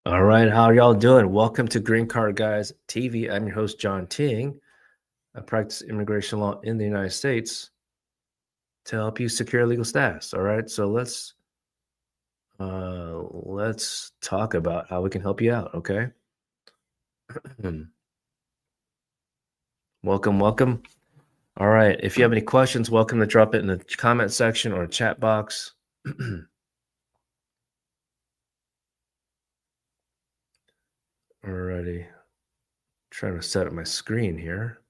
All right, how y'all doing? Welcome to Green Card Guys TV. I'm your host, John Ting. I practice immigration law in the United States to help you secure legal status. All right, so let's talk about how we can help you out. Okay. welcome. All right, if you have any questions, welcome to drop it in the comment section or chat box. Alrighty, trying to set up my screen here.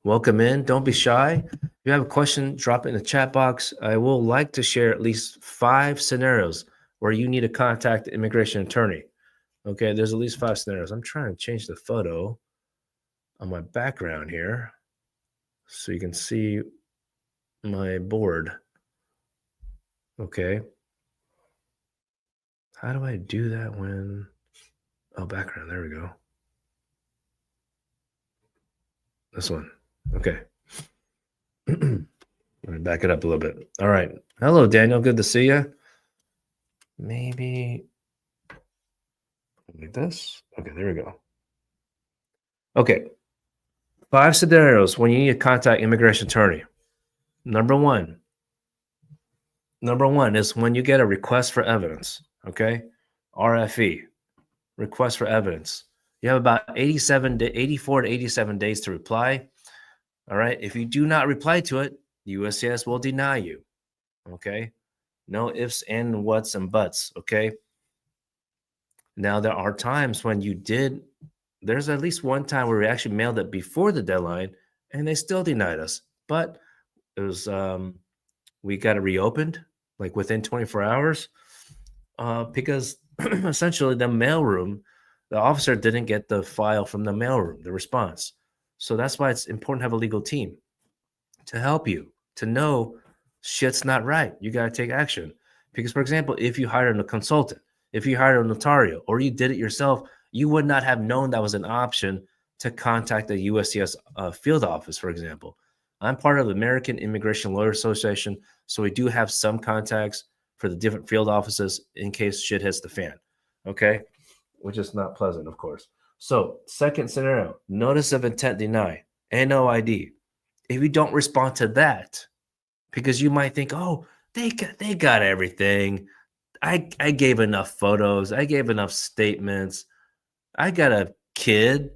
Welcome in. Don't be shy. If you have a question, drop it in the chat box. I will like to share at least 5 scenarios where you need to contact the immigration attorney. Okay, there's at least 5 scenarios. I'm trying to change the photo on my background here so you can see my board. Okay. How do I do that when... Oh, background. There we go. This one. Okay. Let me back it up a little bit. All right. Hello, Daniel. Good to see you. Maybe like this. Okay, there we go. Okay. 5 scenarios when you need to contact immigration attorney. Number one is when you get a request for evidence. Okay. RFE, request for evidence. You have about 84 to 87 days to reply. All right. If you do not reply to it, USCIS will deny you. Okay. No ifs and whats and buts. Okay. Now, there are times when you did, there's at least one time where we actually mailed it before the deadline and they still denied us. But it was, we got it reopened like within 24 hours because essentially the mailroom, the officer didn't get the file from the mailroom, the response. So that's why it's important to have a legal team to help you, to know shit's not right. You got to take action. Because, for example, if you hired a consultant, if you hired a notario, or you did it yourself, you would not have known that was an option to contact the USCIS field office, for example. I'm part of the American Immigration Lawyers Association, so we do have some contacts for the different field offices in case shit hits the fan, okay? Which is not pleasant, of course. So, second scenario, notice of intent deny, NOID. If you don't respond to that, because you might think, oh, they got everything. I gave enough photos. I gave enough statements. I got a kid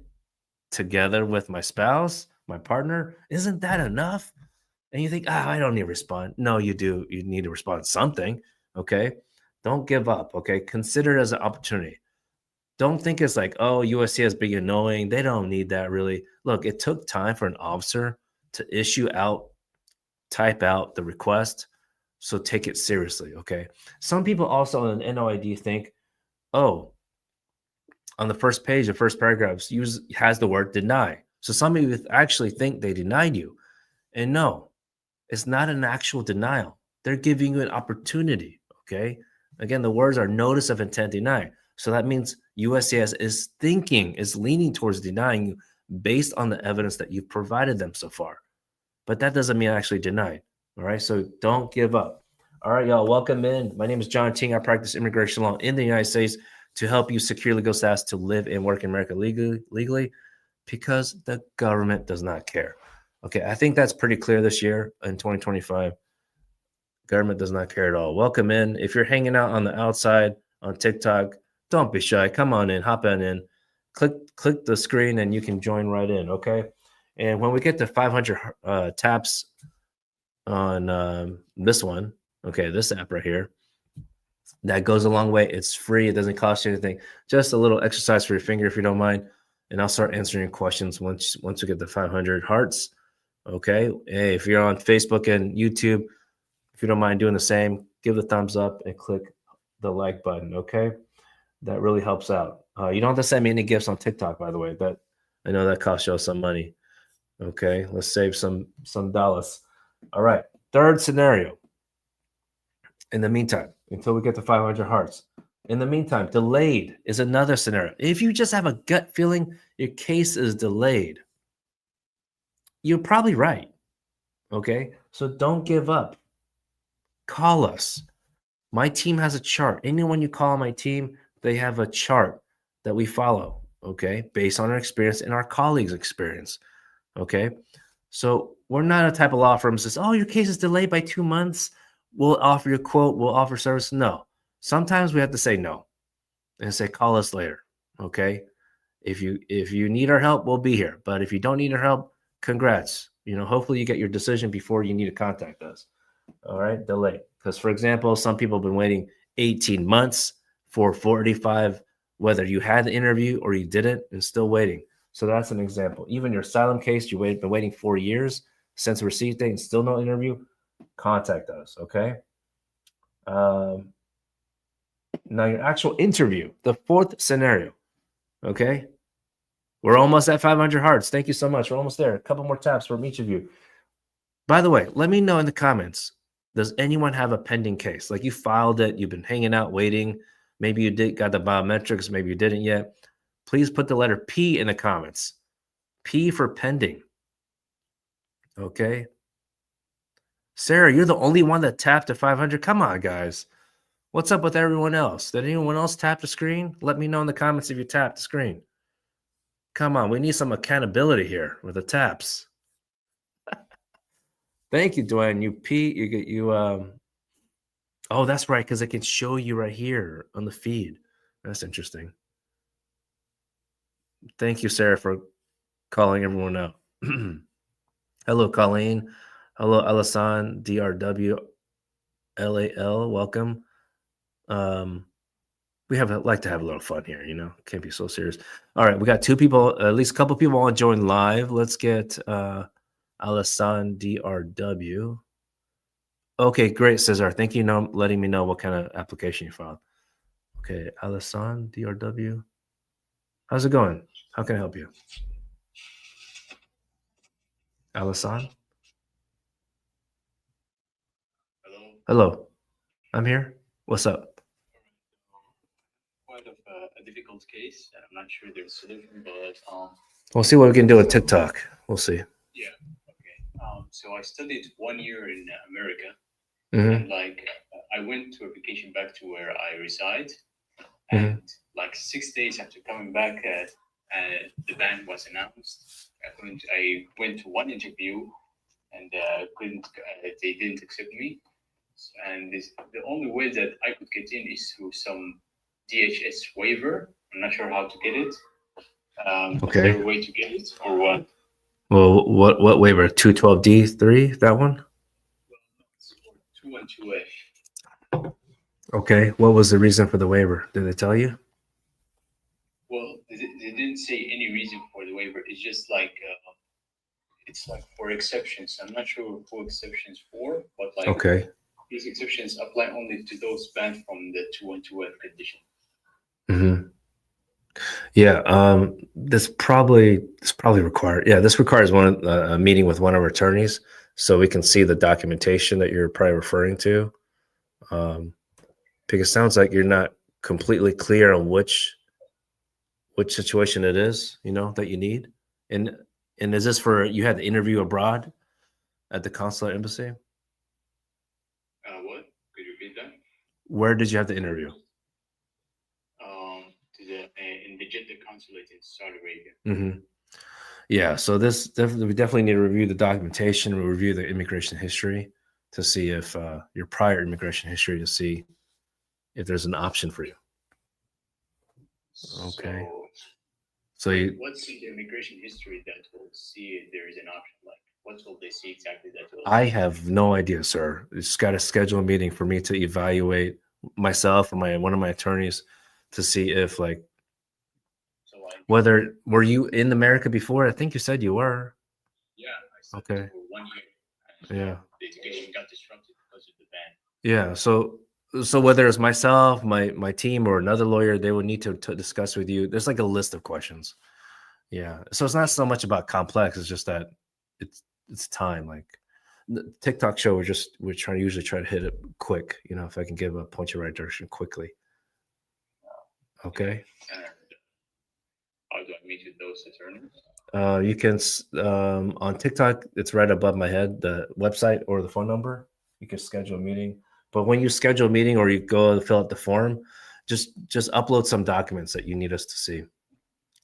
together with my spouse, my partner. Isn't that enough? And you think, I don't need to respond. No, you do. You need to respond to something. Okay. Don't give up. Okay. Consider it as an opportunity. Don't think it's like, oh, USC is being annoying. They don't need that really. Look, it took time for an officer to type out the request. So take it seriously. Okay. Some people also in NOID think, oh, on the first page, the first paragraph has the word deny. So some of you actually think they denied you. And no, it's not an actual denial. They're giving you an opportunity. Okay. Again, the words are notice of intent deny. So that means USCIS is leaning towards denying you based on the evidence that you've provided them so far. But that doesn't mean actually denied. All right. So don't give up. All right, y'all. Welcome in. My name is John Ting. I practice immigration law in the United States to help you secure legal status to live and work in America legally because the government does not care. Okay. I think that's pretty clear this year in 2025. Government does not care at all. Welcome in. If you're hanging out on the outside on TikTok, don't be shy. Come on in. Hop on in. Click the screen and you can join right in. Okay. And when we get to 500 taps on this one, okay, this app right here, that goes a long way. It's free. It doesn't cost you anything. Just a little exercise for your finger if you don't mind. And I'll start answering your questions once we get to 500 hearts. Okay. Hey, if you're on Facebook and YouTube, if you don't mind doing the same, give the thumbs up and click the like button. Okay. That really helps out. You don't have to send me any gifts on TikTok, by the way. That I know that costs you some money. Okay, let's save some dollars. All right, third scenario. In the meantime, until we get to 500 hearts. In the meantime, delayed is another scenario. If you just have a gut feeling your case is delayed, you're probably right. Okay, so don't give up. Call us. My team has a chart. Anyone you call on my team, they have a chart that we follow, okay, based on our experience and our colleagues' experience, okay? So we're not a type of law firm that says, oh, your case is delayed by 2 months. We'll offer you a quote. We'll offer service. No. Sometimes we have to say no and say, call us later, okay? If you need our help, we'll be here. But if you don't need our help, congrats. Hopefully you get your decision before you need to contact us. All right, delay. Because, for example, some people have been waiting 18 months for 45, whether you had the interview or you didn't, and still waiting. So that's an example. Even your asylum case, you've been waiting 4 years since the receipt date and still no interview, contact us, okay? Now your actual interview, the fourth scenario, okay? We're almost at 500 hearts. Thank you so much. We're almost there. A couple more taps from each of you. By the way, let me know in the comments, does anyone have a pending case? Like you filed it, you've been hanging out waiting. Maybe you got the biometrics, maybe you didn't yet. Please put the letter P in the comments. P for pending. Okay. Sarah, you're the only one that tapped to 500. Come on, guys. What's up with everyone else? Did anyone else tap the screen? Let me know in the comments if you tapped the screen. Come on, we need some accountability here with the taps. Thank you, Dwayne. Oh, that's right, because it can show you right here on the feed. That's interesting. Thank you, Sarah, for calling everyone out. Hello, Colleen. Hello, Alasan, DRW, LAL. Welcome. We like to have a little fun here, Can't be so serious. All right, we got 2 people, at least a couple people want to join live. Let's get Alasan, DRW. Okay, great, Cesar. Thank you for letting me know what kind of application you filed. Okay, Alasan, DRW. How's it going? How can I help you? Alasan? Hello. I'm here. What's up? Quite of a difficult case. I'm not sure there's a solution, but we'll see what we can do with TikTok. We'll see. Yeah. Okay. So I studied 1 year in America, Mm-hmm. and I went to a vacation back to where I reside, Mm-hmm. and 6 days after coming back, the ban was announced. I went to one interview, and they didn't accept me. And the only way that I could get in is through some DHS waiver. I'm not sure how to get it. Okay. Is there a way to get it or what? Well, what waiver? 212D3, that one? 212A. Okay. What was the reason for the waiver? Did they tell you? Well, they didn't say any reason for the waiver. It's just it's for exceptions. I'm not sure who exceptions for, but okay. These exceptions apply only to those banned from the 212F condition. Mm-hmm. Yeah. This probably required. Yeah, this requires a meeting with one of our attorneys, so we can see the documentation that you're probably referring to. Because it sounds like you're not completely clear on which situation it is, that you need. And is this for you had the interview abroad at the consulate embassy? What? Could you repeat that? Where did you have the interview? In the Jeddah consulate in Saudi Arabia. Mm-hmm. Yeah, so we definitely need to review the documentation, review the immigration history to see if your prior immigration history, to see if there's an option for you. Okay. So what's the immigration history that will see if there is an option? What will they see exactly that will? I have no idea, sir. You just got to schedule a meeting for me to evaluate myself or one of my attorneys to see if whether were you in America before? I think you said you were. Yeah. I studied okay. For 1 year. Yeah. The education got disrupted because of the ban. Yeah. So whether it's myself, my team, or another lawyer, they would need to discuss with you. There's a list of questions. Yeah. So it's not so much about complex. It's just that it's time. The TikTok show, we're usually try to hit it quick. If I can give a point you right direction quickly. Okay. How do I meet with those attorneys? You can on TikTok. It's right above my head, the website or the phone number. You can schedule a meeting. But when you schedule a meeting or you go fill out the form, just upload some documents that you need us to see,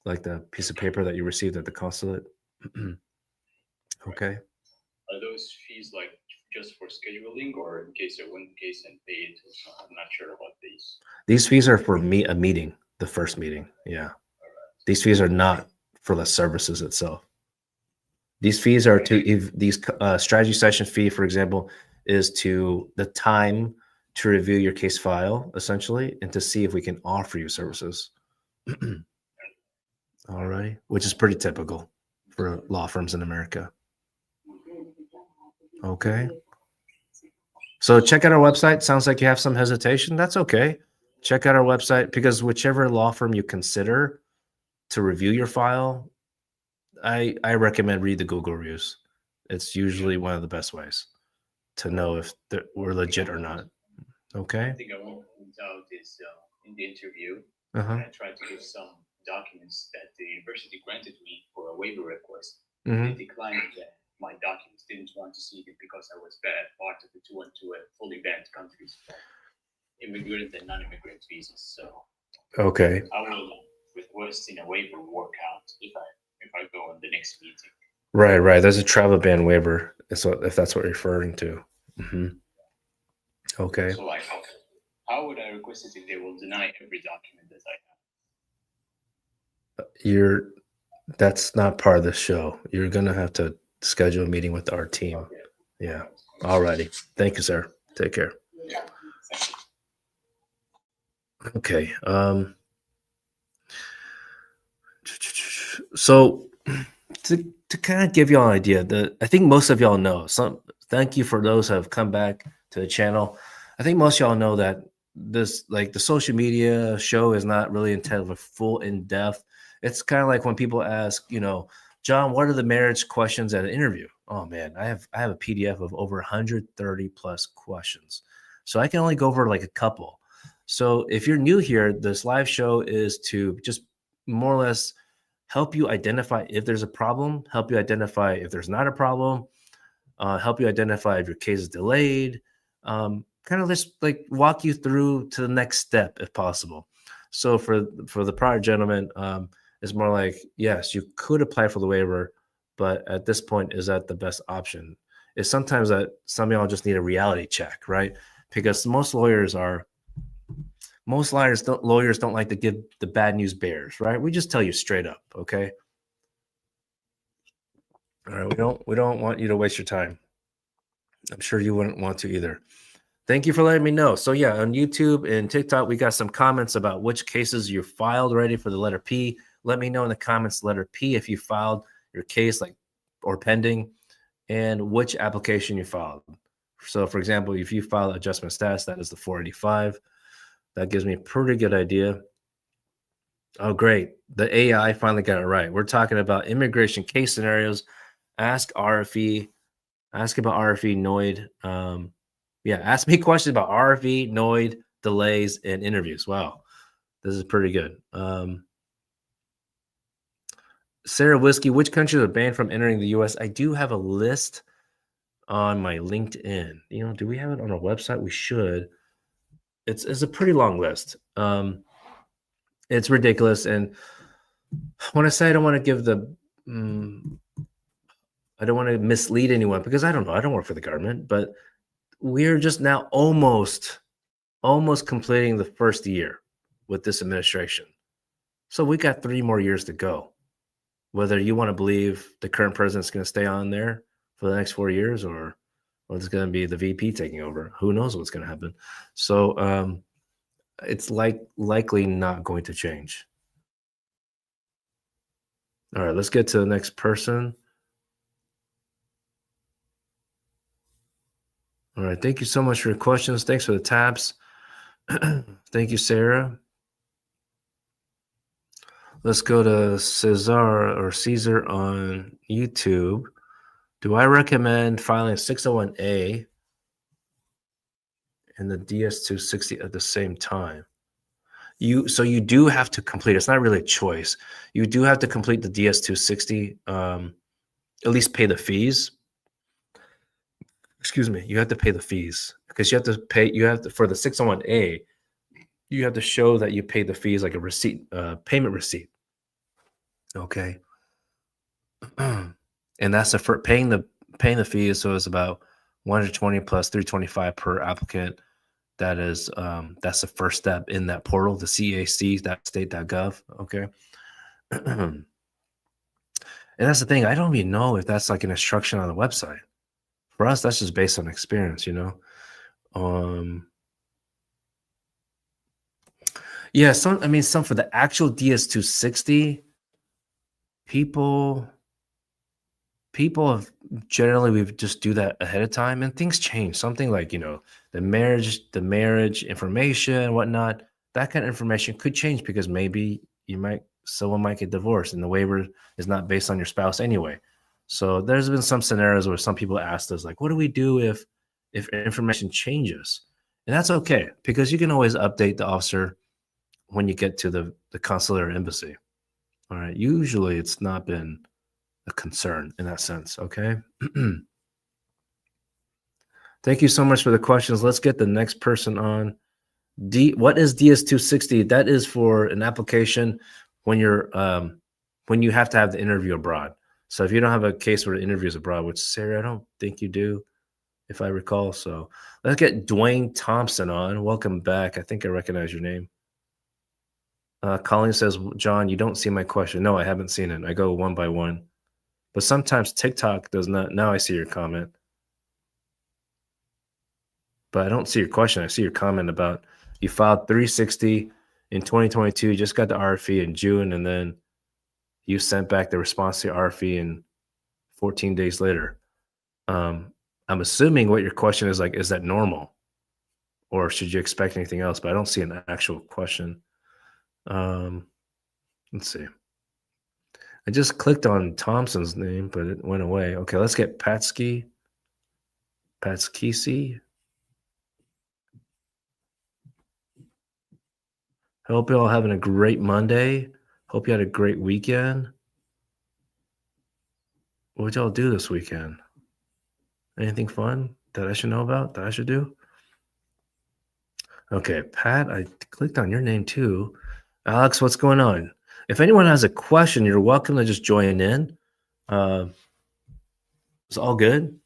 like the piece of paper that you received at the consulate. Okay. Are those fees like just for scheduling, or in case of one case and paid? I'm not sure about these. These fees are for a meeting, the first meeting. Yeah. These fees are not for the services itself. These fees are to, if these strategy session fee, for example, is to the time to review your case file, essentially, and to see if we can offer you services. All right, which is pretty typical for law firms in America. Okay. So check out our website. Sounds like you have some hesitation. That's okay. Check out our website, because whichever law firm you consider to review your file, I recommend read the Google reviews. It's usually one of the best ways to know if we're legit or not. Okay. I think I want to point out is in the interview, Uh-huh. I tried to give some documents that the university granted me for a waiver request. Mhm. They declined my documents, didn't want to see it because I was part of the 212 fully banned countries, immigrant and non-immigrant visas. So Okay. I will request in a waiver workout if I go on the next meeting. Right. There's a travel ban waiver. So if that's what you're referring to. Okay. So like, how would I request it if they will deny every document that I have? That's not part of the show. You're gonna have to schedule a meeting with our team. Okay. Yeah. Alrighty. Thank you, sir. Take care. Yeah. Thank you. Okay. So to kind of give you all an idea, I think most of y'all know. Thank you for those who have come back to the channel. I think most of y'all know that this, like, the social media show is not really intended for full in-depth. It's kind of like when people ask, John, what are the marriage questions at an interview? Oh man, I have a PDF of over 130 plus questions. So I can only go over like a couple. So if you're new here, this live show is to just more or less help you identify if there's a problem, help you identify if there's not a problem, help you identify if your case is delayed, kind of just like walk you through to the next step if possible. So for the prior gentleman, it's more like, yes, you could apply for the waiver, but at this point, is that the best option? It's sometimes that some of y'all just need a reality check, right? Because most lawyers don't like to give the bad news bears, right? We just tell you straight up, okay? All right, we don't want you to waste your time. I'm sure you wouldn't want to either. Thank you for letting me know. So yeah, on YouTube and TikTok, we got some comments about which cases you filed ready for the letter P. Let me know in the comments, letter P, if you filed your case or pending, and which application you filed. So for example, if you filed adjustment status, that is the 485. That gives me a pretty good idea. Oh, great. The AI finally got it right. We're talking about immigration case scenarios. Ask RFE. Ask about RFE, NOID. Ask me questions about RFE, NOID, delays, and interviews. Wow. This is pretty good. Sarah Whiskey, which countries are banned from entering the U.S.? I do have a list on my LinkedIn. Do we have it on our website? We should. It's a pretty long list. It's ridiculous. And when I say I don't want to give I don't want to mislead anyone, because I don't know. I don't work for the government, but we're just now almost completing the first year with this administration. So we got 3 more years to go. Whether you want to believe the current president's going to stay on there for the next 4 years, or it's going to be the VP taking over, who knows what's going to happen. So it's likely not going to change. All right, let's get to the next person. All right, thank you so much for your questions. Thanks for the taps. Thank you, Sarah. Let's go to Caesar on YouTube. Do I recommend filing 601A and the DS260 at the same time? So you do have to complete. It's not really a choice. You do have to complete the DS260. At least pay the fees. Excuse me. You have to pay the fees. because you have to pay. You have to, for the 601A, you have to show that you paid the fees, like a receipt, payment receipt. Okay. And that's the for paying the fees. So it's about 120 plus 325 per applicant. That is that's the first step in that portal, the cac.state.gov. Okay. And that's the thing. I don't even know if that's like an instruction on the website. For us, that's just based on experience, you know. Yeah, some for the actual DS260, people have generally we just do that ahead of time, and things change. Something like, you know, the marriage information, whatnot, that kind of information could change because maybe someone might get divorced and the waiver is not based on your spouse anyway. So there's been some scenarios where some people asked us, like, what do we do if information changes? And that's okay, because you can always update the officer when you get to the consulate or embassy. All right. Usually it's not been a concern in that sense. Okay. Thank you so much for the questions. Let's get the next person on. What is DS260? That is for an application when you're when you have to have the interview abroad. So if you don't have a case where the interview is abroad, which, Sarah, I don't think you do, if I recall. So let's get Dwayne Thompson on. Welcome back. I think I recognize your name. Colleen says, John, you don't see my question. No, I haven't seen it. I go one by one. But sometimes TikTok does not. Now I see your comment. But I don't see your question. I see your comment about you filed 360 in 2022, just got the RFE in June, and then you sent back the response to your RFE in 14 days later. I'm assuming what your question is like, is that normal? Or should you expect anything else? But I don't see an actual question. Let's see. I just clicked on Thompson's name, but it went away. Okay, let's get Patskisi. I hope you're all having a great Monday. Hope you had a great weekend. What would y'all do this weekend? Anything fun that I should know about, that I should do? Okay, Pat, I clicked on your name too. Alex, what's going on? If anyone has a question, you're welcome to just join in. It's all good.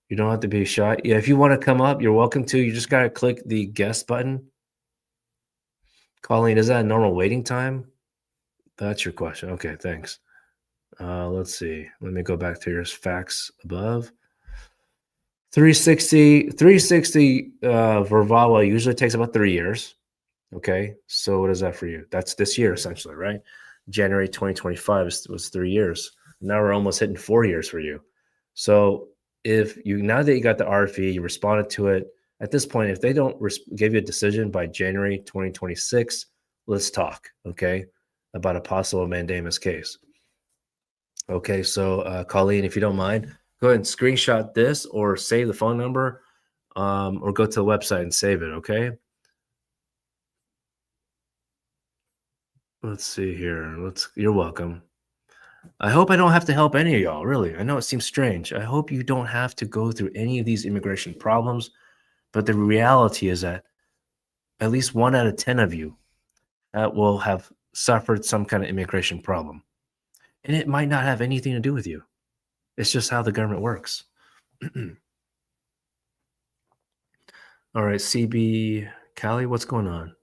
You don't have to be shy. Yeah, if you want to come up, you're welcome to. You just got to click the guest button. Colleen, is that a normal waiting time? That's your question. Okay, thanks. Let's see. Let me go back to your facts above. 360 Vervawa usually takes about 3 years. Okay, so what is that for you? That's this year, essentially, right? January 2025 was 3 years. Now we're almost hitting 4 years for you. So now that you got the RFE, you responded to it, at this point, if they don't give you a decision by January 2026, let's talk, okay, about a possible mandamus case. Okay, so Colleen, if you don't mind, go ahead and screenshot this or save the phone number, or go to the website and save it, okay? Let's see here. You're welcome. I hope I don't have to help any of y'all, really. I know it seems strange. I hope you don't have to go through any of these immigration problems, but the reality is that at least 1 out of 10 of you will have suffered some kind of immigration problem. And it might not have anything to do with you. It's just how the government works. All right, CB Callie, what's going on?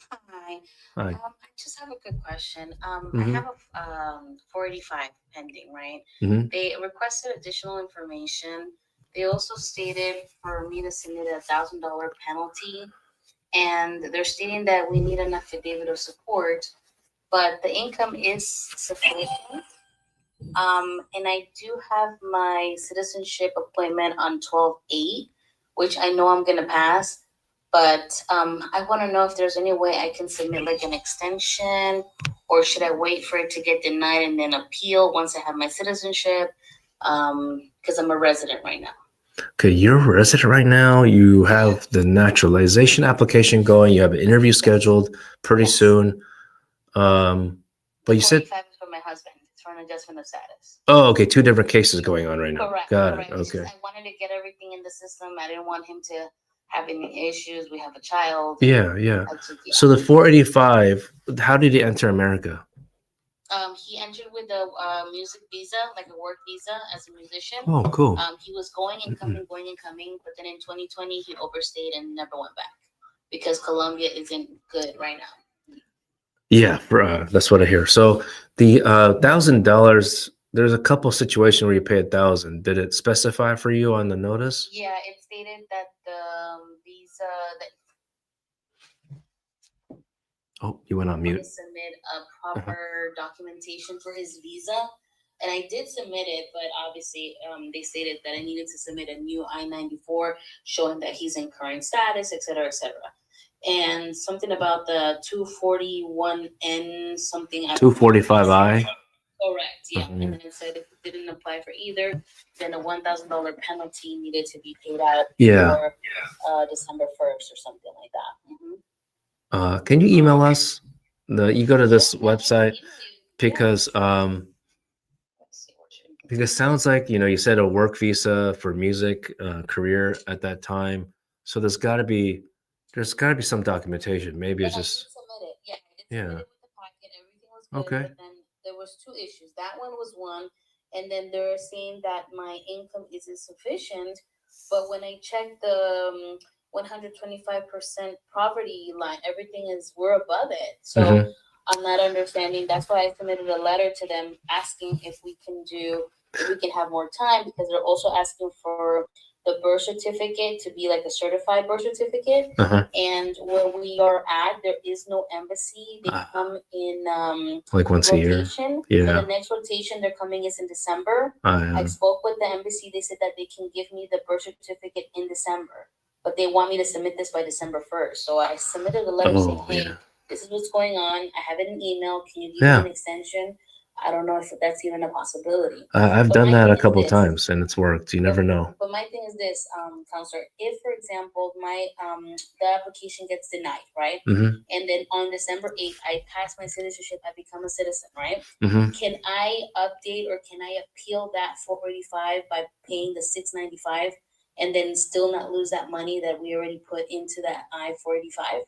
Hi. Hi. I just have a good question. I Mhm. have a 485 pending, right? Mhm. They requested additional information. They also stated for me to submit a $1,000 penalty, and they're stating that we need an affidavit of support, but the income is sufficient. And I do have my citizenship appointment on 12/8, which I know I'm gonna pass. But I want to know if there's any way I can submit like an extension, or should I wait for it to get denied and then appeal once I have my citizenship? Because I'm a resident right now. Okay, you're a resident right now. You have the naturalization application going. You have an interview scheduled pretty Yes. soon. But you said, 45 is for my husband. It's for an adjustment of status. oh, okay, 2 different cases going on right now. Correct. Got Correct. it. It's Okay. just I wanted to get everything in the system. I didn't want him to having issues. We have a child. Yeah, yeah. I took, So the 485, how did he enter America? He entered with a music visa, like a work visa as a musician. Oh, cool. He was going and coming, but then in 2020 he overstayed and never went back because Colombia isn't good right now. Yeah, that's what I hear. So the $1,000, there's a couple situations where you pay 1,000. Did it specify for you on the notice? Yeah, it stated that the visa that Oh, you went on he mute. submit a proper documentation for his visa. And I did submit it, but obviously they stated that I needed to submit a new I-94 showing that he's in current status, et cetera, et cetera. And something about the 241N something. 245I. Correct, yeah. Mhm. And then it said if you didn't apply for either, then a $1,000 penalty needed to be paid out Yeah. for December 1st or something like that. Mhm. Can you email us? You go to this Yeah, website because Let's see what you- because it sounds like you said a work visa for music career at that time. So there's got to be some documentation. Maybe it's And I just did submit it. Yeah, I did Yeah. submit it with the packet. Everything was good. Okay. But then there was two issues. That one was one, and then they're saying that my income isn't sufficient. But when I checked the 125% poverty line, everything we're above it. So Mhm. I'm not understanding. That's why I submitted a letter to them asking if we can have more time because they're also asking for the birth certificate to be like a certified birth certificate. Uh-huh. And where we are at, there is no embassy. They come in Like once a year. rotation. Yeah. So the next rotation they're coming is in December. I spoke with the embassy. They said that they can give me the birth certificate in December, but they want me to submit this by December 1st. So I submitted a letter saying, hey, this is what's going on. I have it in email. Can you give me an extension? I don't know if that's even a possibility. I've But done my that a thing is couple this. times and it's worked. You never know. But my thing is this, counselor. If, for example, my the application gets denied, right? Mhm. And then on December 8th, I pass my citizenship. I become a citizen, right? Mhm. Can I update or can I appeal that 485 by paying the 695 and then still not lose that money that we already put into that I-485?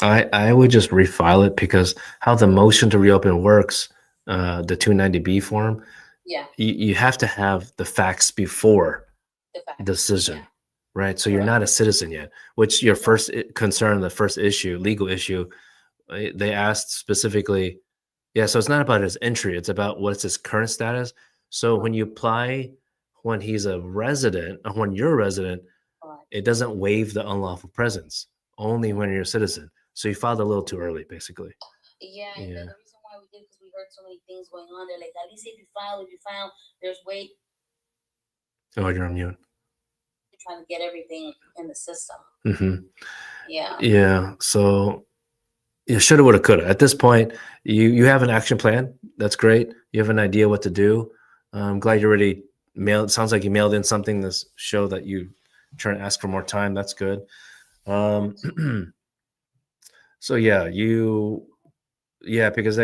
I would just refile it because how the motion to reopen works, the 290B form, Yeah, you have to have the facts before the fact. decision, Yeah. right? So you're not a citizen yet, which your first concern, the first issue, legal issue, they asked specifically, yeah, so it's not about his entry, it's about what's his current status. So when you apply when he's a resident, or when you're a resident, Correct. it doesn't waive the unlawful presence, only when you're a citizen. So you filed a little too early, basically. Yeah, and Yeah. the reason why we did because we heard so many things going on. They're like, at least if you file, there's wait Oh, you're on mute. trying to get everything in the system. Mm-hmm. Yeah. Yeah. So you shoulda, woulda, coulda. At this point, you have an action plan. That's great. You have an idea what to do. I'm glad you already mailed. Sounds like you mailed in something to show that you trying to ask for more time. That's good. So yeah, because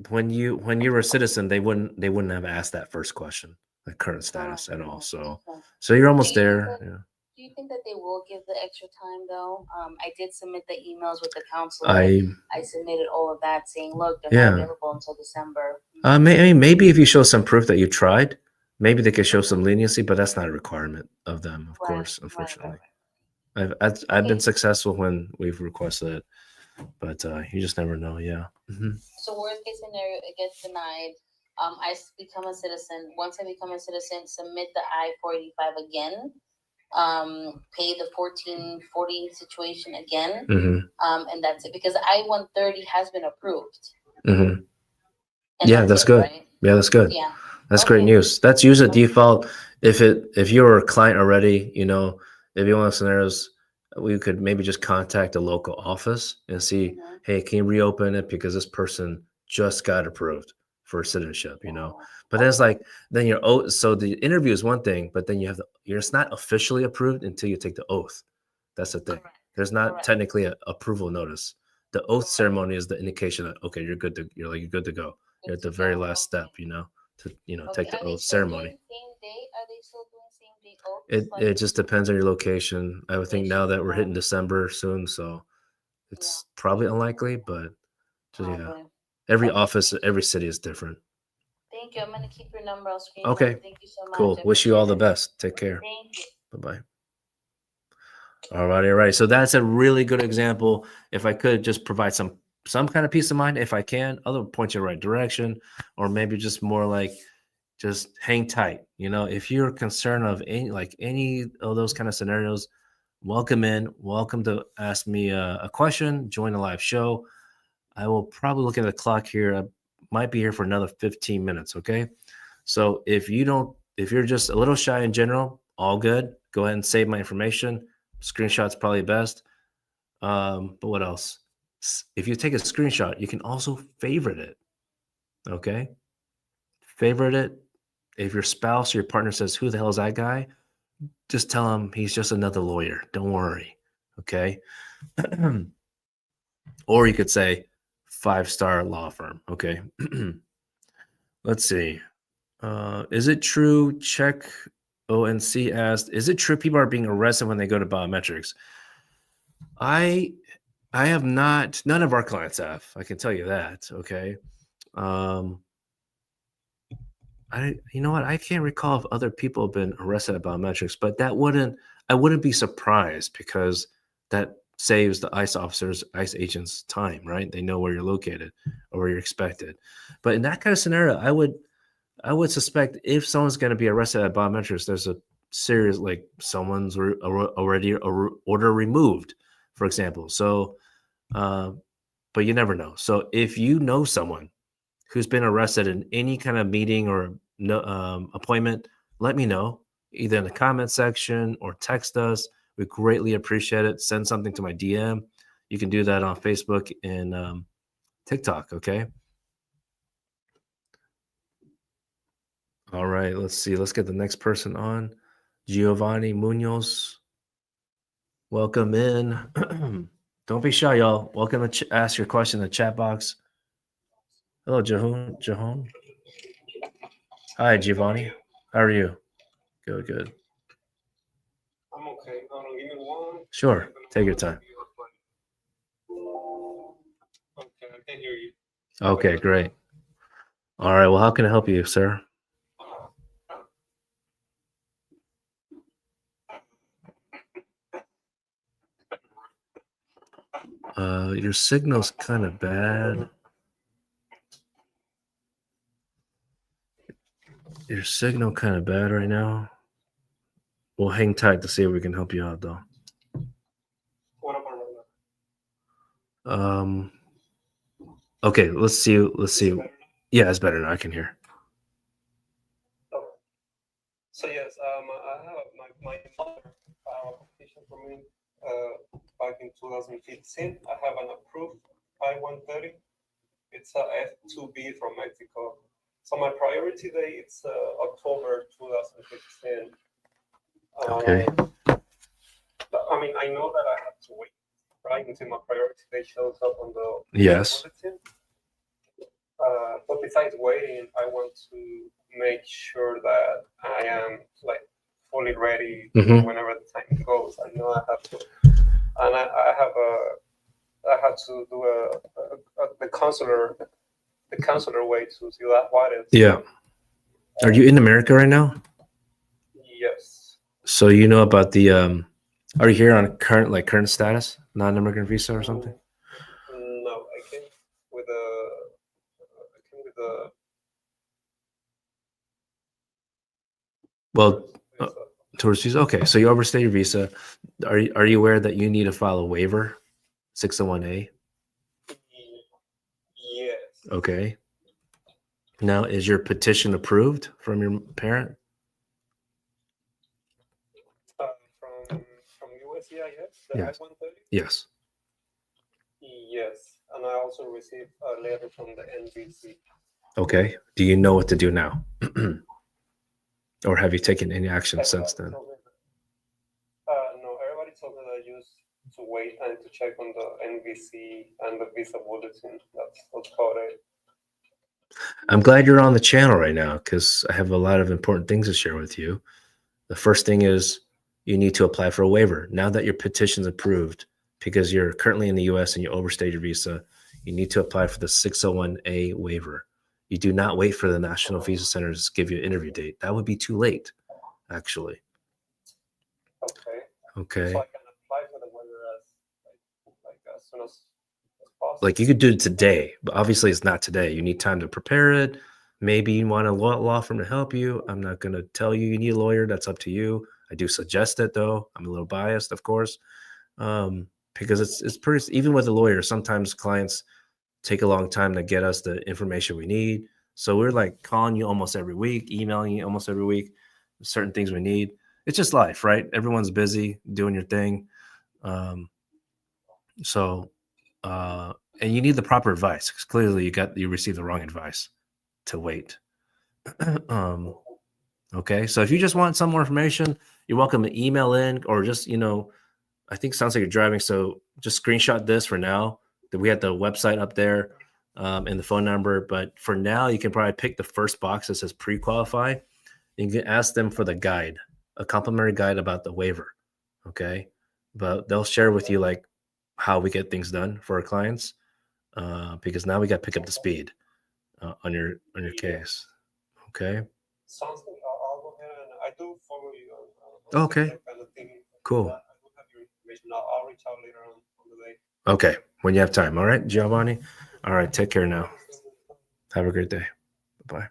when you were a citizen, they wouldn't have asked that first question, like current status at all. So you're almost there. Yeah. Do you think that they will give the extra time though? I did submit the emails with the counselor. I submitted all of that saying, look, they're not available until December. Maybe if you show some proof that you tried, maybe they could show some leniency, but that's not a requirement of them, of course, unfortunately. I've been successful when we've requested it, but you just never know. Yeah. Mm-hmm. So worst case scenario, it gets denied. I become a citizen. Once I become a citizen, submit the I-485 again. Pay the 1440 situation again. Mm-hmm. And that's it because I-130 has been approved. Mm-hmm. Yeah, that's good. Right? Yeah, that's good. Yeah. That's great news. That's usually default. If you're a client already, if you want scenarios, we could maybe just contact a local office and see, hey, can you reopen it because this person just got approved for citizenship, But then it's like, then so the interview is one thing, but then you're not officially approved until you take the oath. That's the thing. There's not technically an approval notice. The oath ceremony is the indication that, okay, you're good to go. You're at the very last step, to take the oath ceremony. Same day? Are they still doing same be open. It just depends on your location. I would think now that we're hitting Location. December soon, so it's probably unlikely, but just, yeah. Probably. Every Okay. office, every city is different. Thank you. I'm gonna keep your number. I'll screen. Okay. Thank you so much. Cool. I Wish you all the appreciate it. best. Take care. Thank you. Bye-bye. All right. So that's a really good example. If I could just provide some kind of peace of mind, if I can, other point you in the right direction, or maybe just more like just hang tight. You know, if you're concerned of any of those kind of scenarios, welcome to ask me a question, join the live show. I will probably look at the clock here. I might be here for another 15 minutes. Okay. So if you're just a little shy in general, all good. Go ahead and save my information. Screenshot's probably best. But what else? If you take a screenshot, you can also favorite it. Okay. Favorite it. If your spouse or your partner says, "Who the hell is that guy?" Just tell him he's just another lawyer. Don't worry. Okay. Or you could say 5-star law firm. Okay. Let's see. Is it true? Check ONC asked, is it true people are being arrested when they go to biometrics? I have not, none of our clients have. I can tell you that. Okay. You know what? I can't recall if other people have been arrested at biometrics, but I wouldn't be surprised because that saves the ICE officers, ICE agents time, right? They know where you're located or where you're expected. But in that kind of scenario, I would suspect if someone's going to be arrested at biometrics, there's a serious, like someone's already order removed, for example. So, but you never know. So if you know someone who's been arrested in any kind of meeting or appointment, let me know either in the comment section or text us. We greatly appreciate it. Send something to my DM. You can do that on Facebook and TikTok. Okay. All right. Let's see. Let's get the next person on. Giovanni Munoz. Welcome in. Don't be shy, y'all. Welcome to ask your question in the chat box. Hello, Jahan. Hi, Giovanni. How are you? Good. I'm okay. Hold on, give me one. Sure. Take your time. Okay, I can hear you. Okay, great. All right. Well, how can I help you, sir? Your signal's kind of bad. Your signal kind of bad right now. We'll hang tight to see if we can help you out, though. What about right now? Okay, let's see. Yeah, it's better now. I can hear. Okay. So yes, I have my mother application for me back in 2015. I have an approved I-130. It's a F2B from Mexico. So my priority date is October 2015. Okay. I mean, I know that I have to wait, right, until my priority date shows up on the Yes. bulletin. But besides waiting, I want to make sure that I am like fully ready whenever the time goes. I know I have to, and I have to do the consular way to Ciudad Juarez. Yeah. Are you in America right now? Yes. So you know about the are you here on current status, non-immigrant visa or something? No, I came with a Well, tourist visa. Okay, so you overstay your visa. Are you aware that you need to file a waiver, 601A? Yes. Okay. Now, is your petition approved from your parent? From USCIS, the Yes. I-130? Yes. Yes, and I also received a letter from the NBC. Okay. Do you know what to do now? Or have you taken any action since then? No, everybody told me that I used to wait and to check on the NBC and the visa bulletin. That's about it. I'm glad you're on the channel right now because I have a lot of important things to share with you. The first thing is you need to apply for a waiver. Now that your petition's approved, because you're currently in the US and you overstayed your visa, you need to apply for the 601A waiver. You do not wait for the National Visa Centers to give you an interview date. That would be too late, actually. Okay. Okay. So I can apply for the waiver as soon as possible. Like you could do it today, but obviously it's not today. You need time to prepare it. Maybe you want a law firm to help you. I'm not going to tell you need a lawyer. That's up to you. I do suggest it though. I'm a little biased, of course, because it's pretty. Even with a lawyer, sometimes clients take a long time to get us the information we need. So we're like calling you almost every week, emailing you almost every week, certain things we need. It's just life, right? Everyone's busy doing your thing. And you need the proper advice because clearly you received the wrong advice to wait. Okay. So if you just want some more information, you're welcome to email in or just, I think it sounds like you're driving. So just screenshot this for now. That we have the website up there and the phone number. But for now, you can probably pick the first box that says pre-qualify. You can ask them for the guide, a complimentary guide about the waiver. Okay. But they'll share with you like how we get things done for our clients because now we got to pick up the speed on your case. Okay. Sounds good. I'll go ahead and I do follow you on Okay. that kind of thing. Cool. I do have your information. I'll reach out later on the day. Okay. When you have time. All right, Giovanni. All right. Take care now. Have a great day. Bye.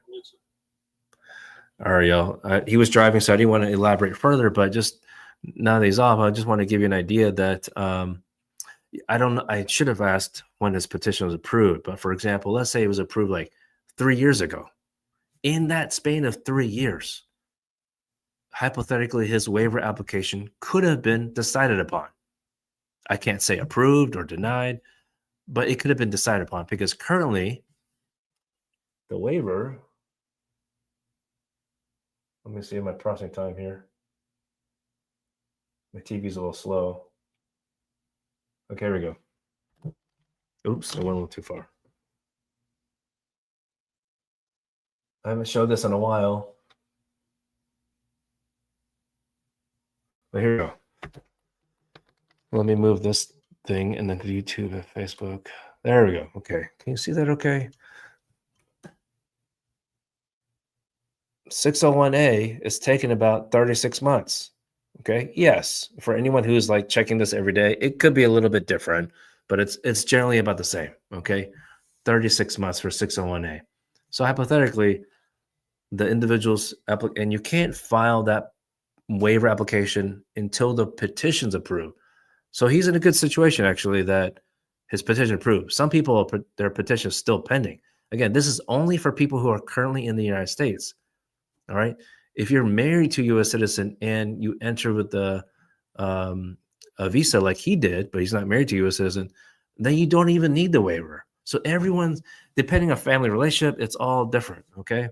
All right, y'all. He was driving, so I didn't want to elaborate further, but just now that he's off, I just want to give you an idea that I don't know. I should have asked when his petition was approved, but for example, let's say it was approved like 3 years ago. In that span of 3 years, hypothetically, his waiver application could have been decided upon. I can't say approved or denied, but it could have been decided upon because currently the waiver, let me see my processing time here. My TV's a little slow. Okay, here we go. Oops, I went a little too far. I haven't showed this in a while. But here we go. Let me move this thing and then YouTube and Facebook. There we go. Okay. Can you see that okay? 601A is taking about 36 months. Okay. Yes. For anyone who's like checking this every day, it could be a little bit different, but it's generally about the same. Okay. 36 months for 601A. So hypothetically, the individual's and you can't file that waiver application until the petition's approved. So he's in a good situation, actually, that his petition approved. Some people, their petition is still pending. Again, this is only for people who are currently in the United States. All right. If you're married to a U.S. citizen and you enter with the a visa like he did, but he's not married to a U.S. citizen, then you don't even need the waiver. So everyone's, depending on family relationship, it's all different. Okay.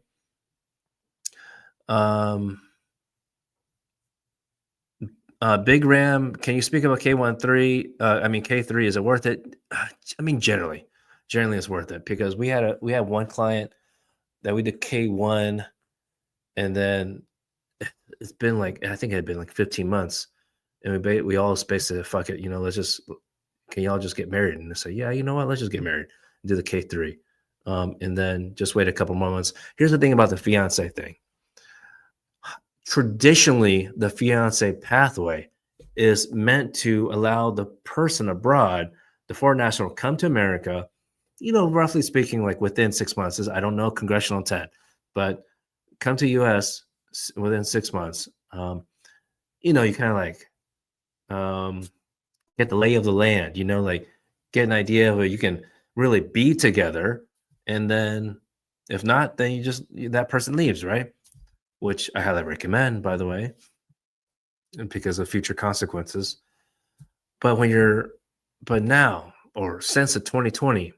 Big Ram, can you speak about K13? K3, is it worth it? I mean, generally it's worth it because we had one client that we did K1 and then it's been like, I think it had been like 15 months and we all basically, fuck it, can y'all just get married? And they say, yeah, you know what? Let's just get married and do the K3. And then just wait a couple more months. Here's the thing about the fiance thing. Traditionally, the fiance pathway is meant to allow the person abroad, the foreign national, come to America, roughly speaking, like within 6 months. I don't know congressional intent, but come to U.S. within 6 months. You kind of like get the lay of the land, like get an idea of where you can really be together. And then if not, then that person leaves, right? Which I highly recommend, by the way, because of future consequences. But now, or since 2020,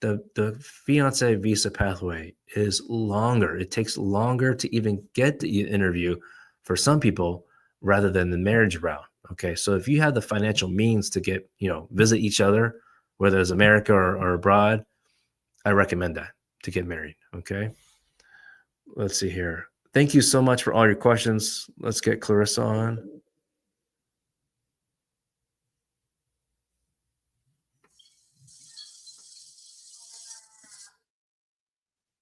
the fiance visa pathway is longer. It takes longer to even get the interview for some people rather than the marriage route. Okay, so if you have the financial means to get, visit each other, whether it's America or abroad, I recommend that to get married. Okay, let's see here. Thank you so much for all your questions. Let's get Clarissa on.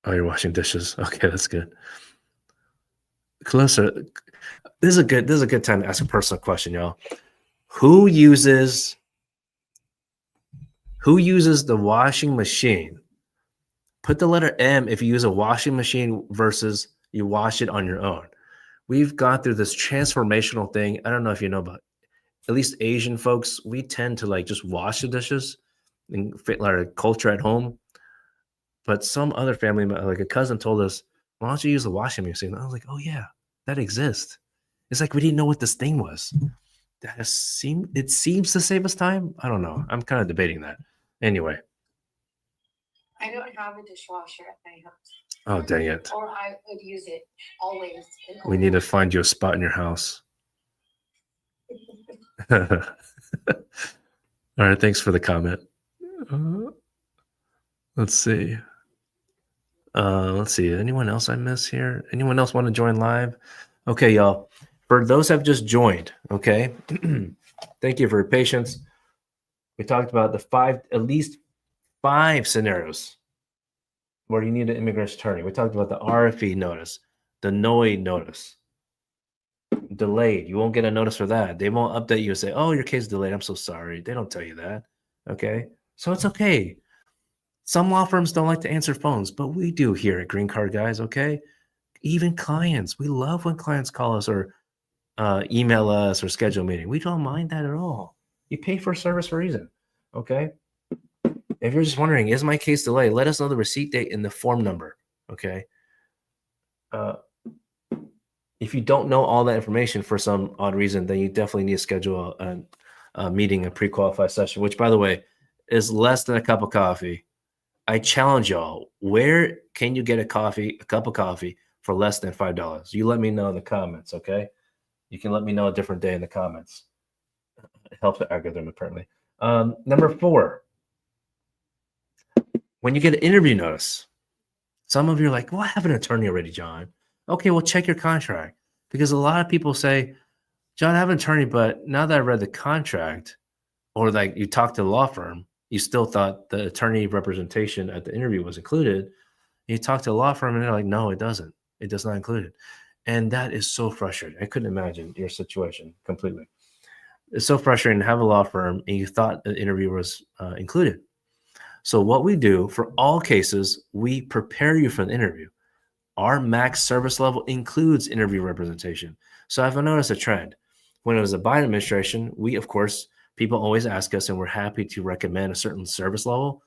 Oh, you're washing dishes. Okay, that's good. Clarissa, this is a good time to ask a personal question, y'all. Who uses the washing machine? Put the letter M if you use a washing machine versus you wash it on your own. We've gone through this transformational thing. I don't know if you know about it. At least Asian folks, we tend to like just wash the dishes and fit our culture at home. But some other family, like a cousin, told us, "Why don't you use the washing machine?" I was like, "Oh yeah, that exists." It's like we didn't know what this thing was. It seems to save us time. I don't know. I'm kind of debating that. Anyway. I don't have a dishwasher at my house. Oh dang it! Or I would use it always. We need to find you a spot in your house. All right. Thanks for the comment. Let's see. Anyone else I miss here? Anyone else want to join live? Okay, y'all. For those who have just joined, okay. Thank you for your patience. We talked about at least five scenarios where you need an immigration attorney. We talked about the RFE notice, the NOID notice. Delayed. You won't get a notice for that. They won't update you and say, "Oh, your case is delayed. I'm so sorry." They don't tell you that. Okay. So it's okay. Some law firms don't like to answer phones, but we do here at Green Card Guys, okay? Even clients. We love when clients call us or email us or schedule a meeting. We don't mind that at all. You pay for a service for a reason, okay? If you're just wondering, is my case delayed? Let us know the receipt date and the form number, okay? If you don't know all that information for some odd reason, then you definitely need to schedule a meeting, a pre-qualified session, which, by the way, is less than a cup of coffee. I challenge y'all, where can you get a cup of coffee for less than $5? You let me know in the comments, okay? You can let me know a different day in the comments. It helps the algorithm, apparently. Number 4, when you get an interview notice, some of you are like, "Well, I have an attorney already, John." Okay, well, check your contract. Because a lot of people say, "John, I have an attorney, but now that I read the contract," or like you talked to the law firm, you still thought the attorney representation at the interview was included. You talk to a law firm and they're like, "No, it doesn't. It does not include it." And that is so frustrating. I couldn't imagine your situation completely. It's so frustrating to have a law firm and you thought the interview was included. So what we do for all cases, we prepare you for the interview. Our max service level includes interview representation. So I've noticed a trend. When it was the Biden administration, we, of course, people always ask us, and we're happy to recommend a certain service level.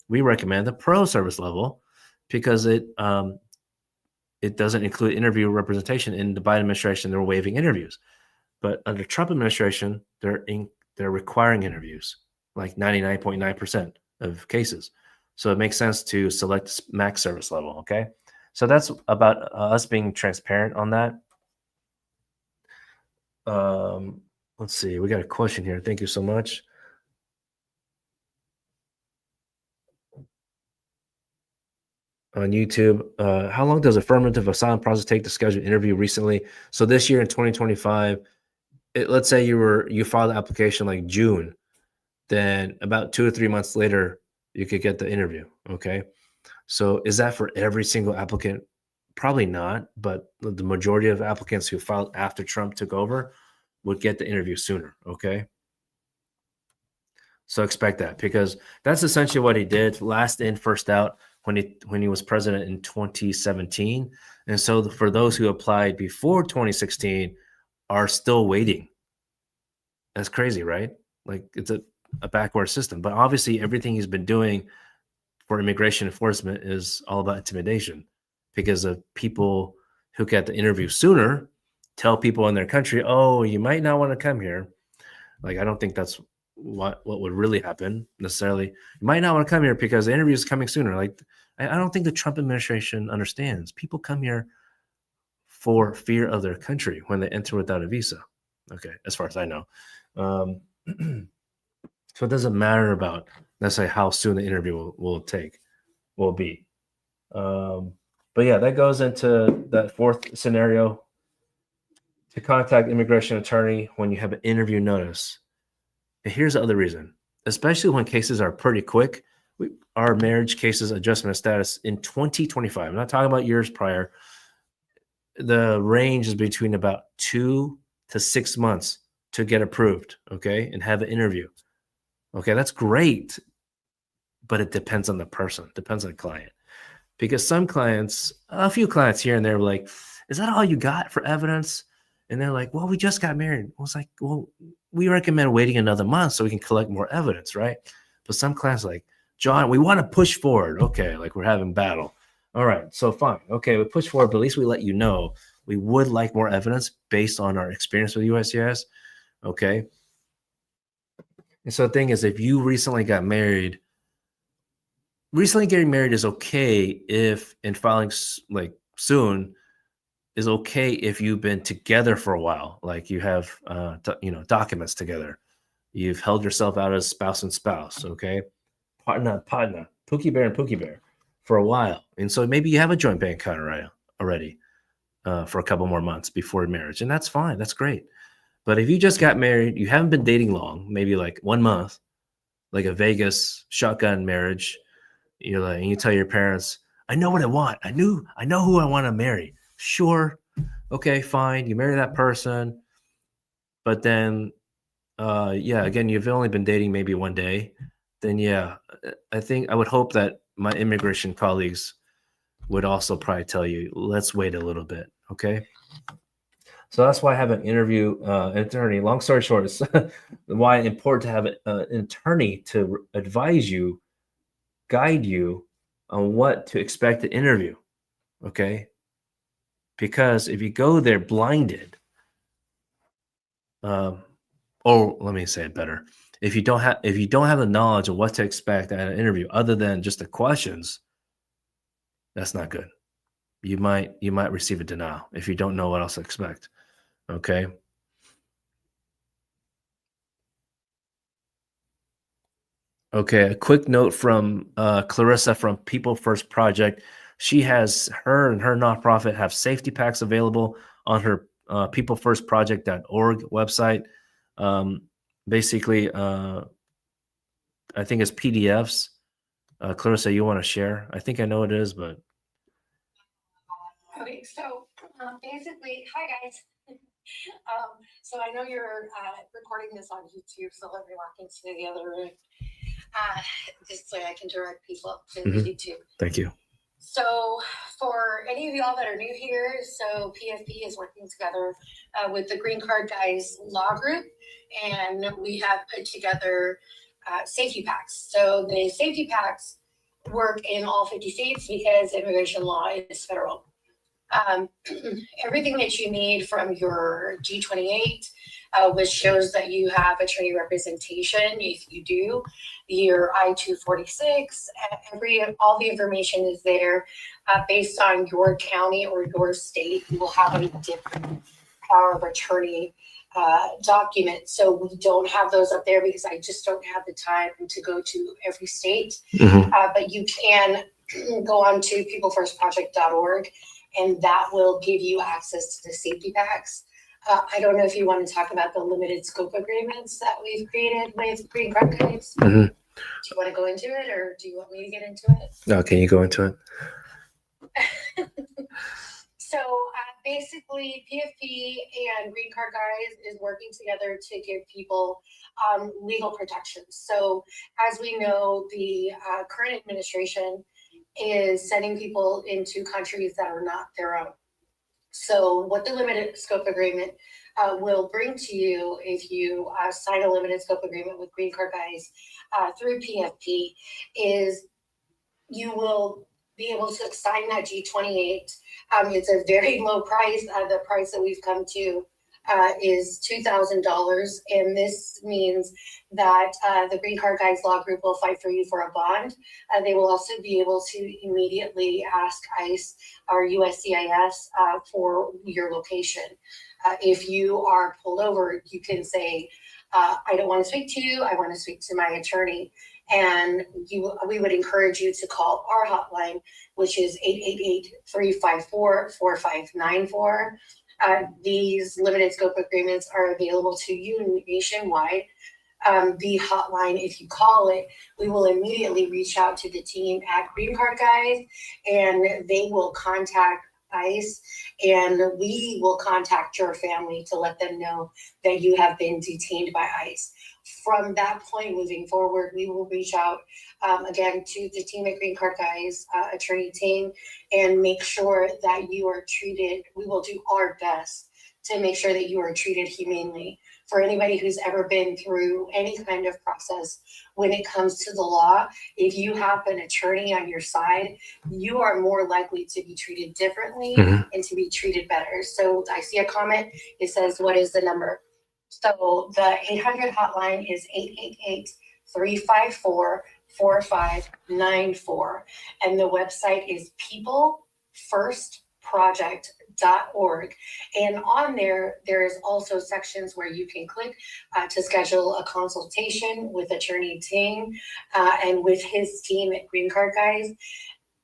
We recommend the pro service level because it doesn't include interview representation. In the Biden administration, they're waiving interviews. But under Trump administration, they're requiring interviews, like 99.9% of cases. So it makes sense to select max service level, okay? So that's about us being transparent on that. Let's see. We got a question here. Thank you so much. On YouTube, how long does affirmative asylum process take to schedule an interview recently? So this year in 2025, let's say you filed the application like June, then about 2 or 3 months later, you could get the interview, okay? So is that for every single applicant? Probably not, but the majority of applicants who filed after Trump took over would get the interview sooner, okay? So expect that, because that's essentially what he did, last in, first out, when he was president in 2017. And so for those who applied before 2016 are still waiting. That's crazy, right? Like it's a backward system. But obviously everything he's been doing for immigration enforcement is all about intimidation, because of people who get the interview sooner tell people in their country, "Oh, you might not want to come here." Like, I don't think that's what would really happen necessarily. You might not want to come here because the interview is coming sooner. Like, I don't think the Trump administration understands. People come here for fear of their country when they enter without a visa. Okay, as far as I know. So it doesn't matter about necessarily how soon the interview will be. But But yeah, that goes into that fourth scenario, to contact immigration attorney when you have an interview notice. And here's the other reason, especially when cases are pretty quick. Our marriage cases adjustment of status in 2025, I'm not talking about years prior, the range is between about 2 to 6 months to get approved, okay, and have an interview. Okay, that's great, but it depends on the person, depends on the client. Because some clients, a few clients here and there, were like, is that all you got for evidence? And they're like, well, we just got married. I was like, well, we recommend waiting another month so we can collect more evidence, right? But some clients are like, John, we want to push forward. Okay, like we're having battle. All right, so fine. Okay, we push forward, but at least we let you know we would like more evidence based on our experience with USCIS. Okay. And so the thing is, if you recently got married, recently getting married is okay if, and filing like soon is okay if you've been together for a while, like you have, documents together. You've held yourself out as spouse and spouse, okay? Partner, Pookie Bear and Pookie Bear for a while. And so maybe you have a joint bank account already for a couple more months before marriage. And that's fine. That's great. But if you just got married, you haven't been dating long, maybe like 1 month, like a Vegas shotgun marriage, you're like, and you tell your parents, I know what I want. I know who I want to marry. Sure. Okay, fine. You marry that person. But then, again, you've only been dating maybe 1 day. Then, I would hope that my immigration colleagues would also probably tell you, let's wait a little bit. Okay. So that's why I have an interview attorney. Long story short, it's why it's important to have an attorney to advise you, guide you on what to expect to interview. Okay. Because if you go there blinded, or let me say it better, if you don't have the knowledge of what to expect at an interview other than just the questions, that's not good. You might receive a denial if you don't know what else to expect. Okay. Okay, a quick note from Clarissa from People First Project. Her and her nonprofit have safety packs available on her peoplefirstproject.org website. Basically, I think it's PDFs. Clarissa, you want to share? I think I know what it is, but Okay, so basically, hi guys. So I know you're recording this on YouTube, so let me walk into the other room. Just so I can direct people to the YouTube. Thank you. So for any of y'all that are new here, so PFP is working together with the Green Card Guys Law Group, and we have put together safety packs. So the safety packs work in all 50 states because immigration law is federal. Everything that you need from your G28, which shows that you have attorney representation, if you do, your I-246, all the information is there. Based on your county or your state, you will have a different power of attorney document. So we don't have those up there because I just don't have the time to go to every state. But you can go on to peoplefirstproject.org, and that will give you access to the safety packs. I don't know if you want to talk about the limited scope agreements that we've created with Green Card Guys. Do you want to go into it, or do you want me to get into it? No, can you go into it? So basically, PFP and Green Card Guys is working together to give people legal protections. So as we know, the current administration is sending people into countries that are not their own. So what the limited scope agreement will bring to you if you sign a limited scope agreement with Green Card Guys through PFP is you will be able to sign that G28. It's a very low price. The price that we've come to is $2,000. And this means that the Green Card Guys Law Group will fight for you for a bond. They will also be able to immediately ask ICE or USCIS for your location. If you are pulled over, you can say, I don't want to speak to you, I want to speak to my attorney. And we would encourage you to call our hotline, which is 888-354-4594. These limited scope agreements are available to you nationwide. The hotline, if you call it, we will immediately reach out to the team at Green Card Guys, and they will contact ICE, and we will contact your family to let them know that you have been detained by ICE. From that point moving forward, we will reach out again to the team at Green Card Guys, attorney team, and make sure that you are treated. We will do our best to make sure that you are treated humanely. For anybody who's ever been through any kind of process when it comes to the law, if you have an attorney on your side, you are more likely to be treated differently and to be treated better. So I see a comment, it says, what is the number? So the 800 hotline is 888-354-4594. And the website is peoplefirstproject.org. And on there, there's also sections where you can click to schedule a consultation with Attorney Ting and with his team at Green Card Guys.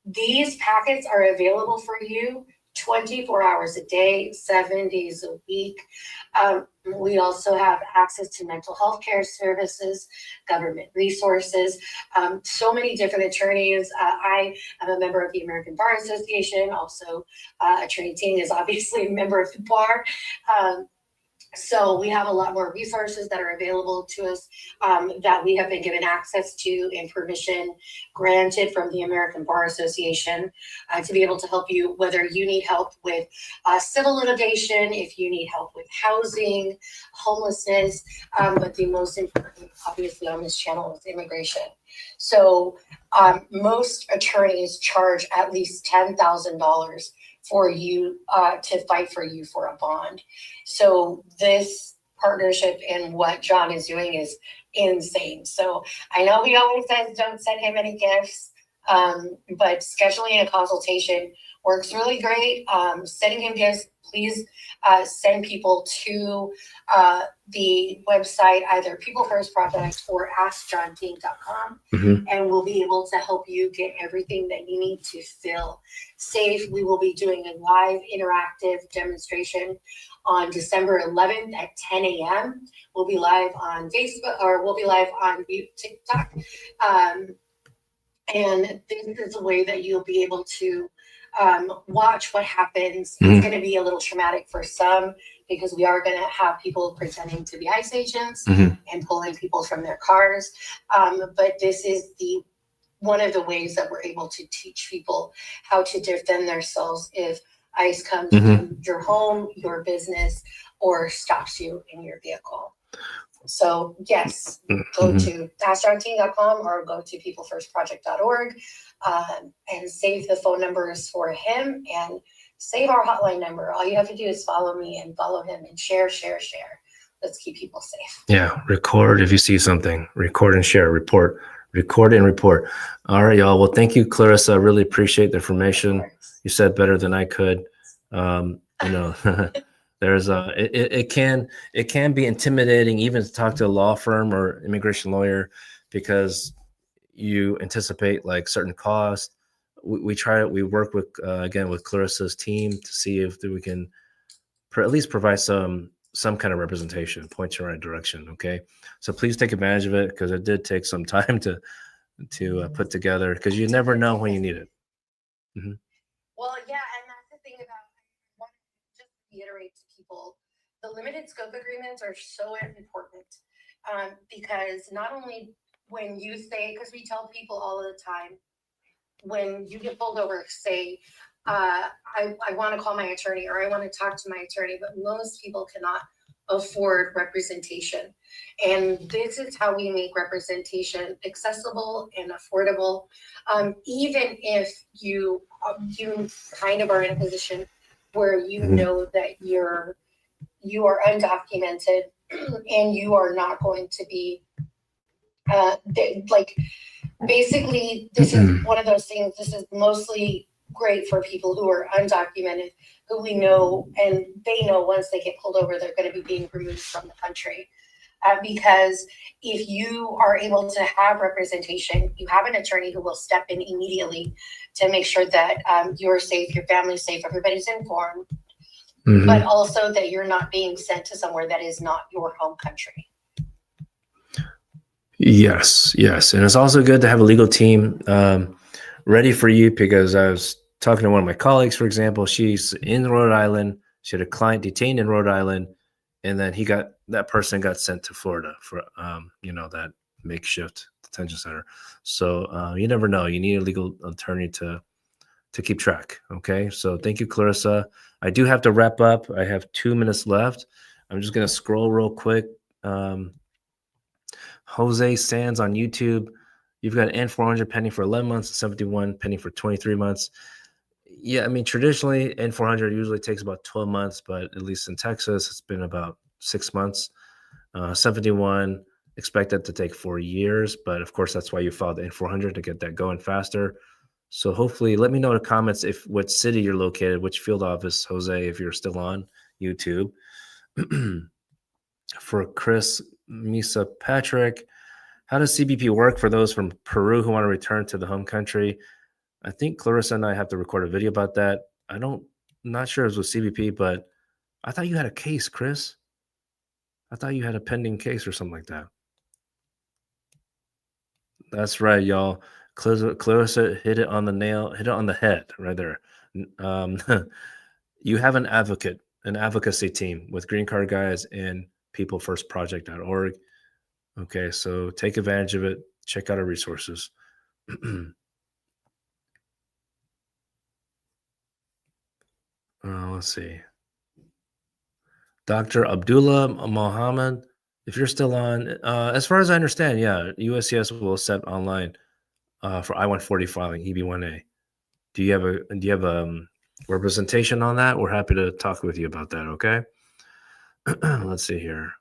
These packets are available for you 24 hours a day, 7 days a week. We also have access to mental health care services, government resources, so many different attorneys. I am a member of the American Bar Association. Also, Attorney Ting is obviously a member of the bar. So we have a lot more resources that are available to us that we have been given access to and permission granted from the American Bar Association to be able to help you, whether you need help with civil litigation, if you need help with housing, homelessness, but the most important, obviously, on this channel is immigration. So most attorneys charge at least $10,000 for you to fight for you for a bond. So this partnership and what John is doing is insane. So I know he always says don't send him any gifts, but scheduling a consultation works really great. Sending him gifts, please send people to the website, either People First Project or AskJohnTing.com, and we'll be able to help you get everything that you need to feel safe. We will be doing a live interactive demonstration on December 11th at 10 a.m. We'll be live on Facebook, or we'll be live on TikTok. And this is a way that you'll be able to watch what happens. It's going to be a little traumatic for some because we are going to have people pretending to be ICE agents and pulling people from their cars. But this is one of the ways that we're able to teach people how to defend themselves if ICE comes to your home, your business, or stops you in your vehicle. So yes, go to AskJohnTing.com or go to peoplefirstproject.org and save the phone numbers for him and save our hotline number. All you have to do is follow me and follow him and share. Let's keep people safe. Yeah, record if you see something. Record and share. Record and report. All right, y'all. Well, thank you, Clarissa. I really appreciate the information. You said better than I could. There's it can be intimidating even to talk to a law firm or immigration lawyer because you anticipate like certain costs. We work with again with Clarissa's team to see if we can at least provide some kind of representation, point you in the right direction. Okay, so please take advantage of it because it did take some time to put together because you never know when you need it. Well, yeah, and that's the thing about, I want to just reiterate to people, the limited scope agreements are so important because not only when you say, because we tell people all of the time, when you get pulled over, say, I want to call my attorney or I want to talk to my attorney, but most people cannot afford representation. And this is how we make representation accessible and affordable. Even if you kind of are in a position where you know that you are undocumented and you are not going to be basically this is one of those things. This is mostly great for people who are undocumented, who we know, and they know once they get pulled over, they're going to be being removed from the country. because if you are able to have representation, you have an attorney who will step in immediately to make sure that you're safe, your family's safe, everybody's informed, but also that you're not being sent to somewhere that is not your home country. Yes, yes. And it's also good to have a legal team ready for you, because I was talking to one of my colleagues, for example. She's in Rhode Island. She had a client detained in Rhode Island, and then that person got sent to Florida for that makeshift detention center. So you never know. You need a legal attorney to keep track. Okay. So thank you, Clarissa. I do have to wrap up. I have 2 minutes left. I'm just going to scroll real quick. Jose Sands on YouTube. You've got N400 pending for 11 months, 71 pending for 23 months. Yeah, I mean, traditionally, N400 usually takes about 12 months, but at least in Texas, it's been about 6 months. 71, expect that to take 4 years, but of course, that's why you filed the N400 to get that going faster. So hopefully, let me know in the comments what city you're located, which field office, Jose, if you're still on YouTube. For Chris Misa Patrick, how does CBP work for those from Peru who want to return to the home country? I think Clarissa and I have to record a video about that. I'm not sure it was with CBP, but I thought you had a case, Chris. I thought you had a pending case or something like that. That's right, y'all. Clarissa hit it on the nail, hit it on the head right there. You have an advocacy team with Green Card Guys and peoplefirstproject.org. Okay, so take advantage of it. Check out our resources. Let's see. Dr. Abdullah Mohammed, if you're still on, as far as I understand, yeah, USCIS will accept online for I-140 filing, EB-1A. Do you have a representation on that? We're happy to talk with you about that, okay? Let's see here.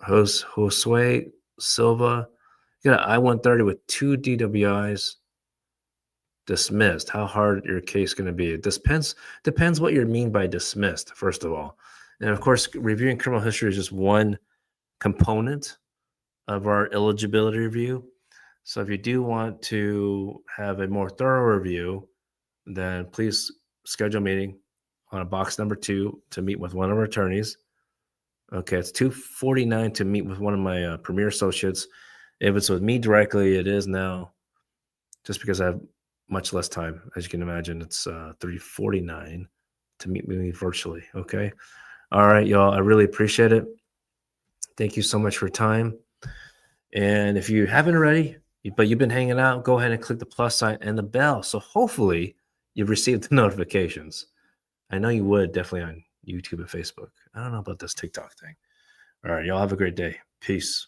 Josue Silva, you got an I-130 with 2 DWIs dismissed. How hard your case going to be? It depends what you mean by dismissed, first of all. And of course, reviewing criminal history is just one component of our eligibility review. So if you do want to have a more thorough review, then please schedule a meeting on a box number 2 to meet with one of our attorneys. Okay, it's $249 to meet with one of my premier associates. If it's with me directly, it is now, just because I have much less time, as you can imagine, it's $349 to meet with me virtually. Okay. All right, y'all. I really appreciate it. Thank you so much for your time. And if you haven't already, but you've been hanging out, go ahead and click the plus sign and the bell. So hopefully you've received the notifications. I know you would, definitely on YouTube and Facebook. I don't know about this TikTok thing. All right, y'all have a great day. Peace.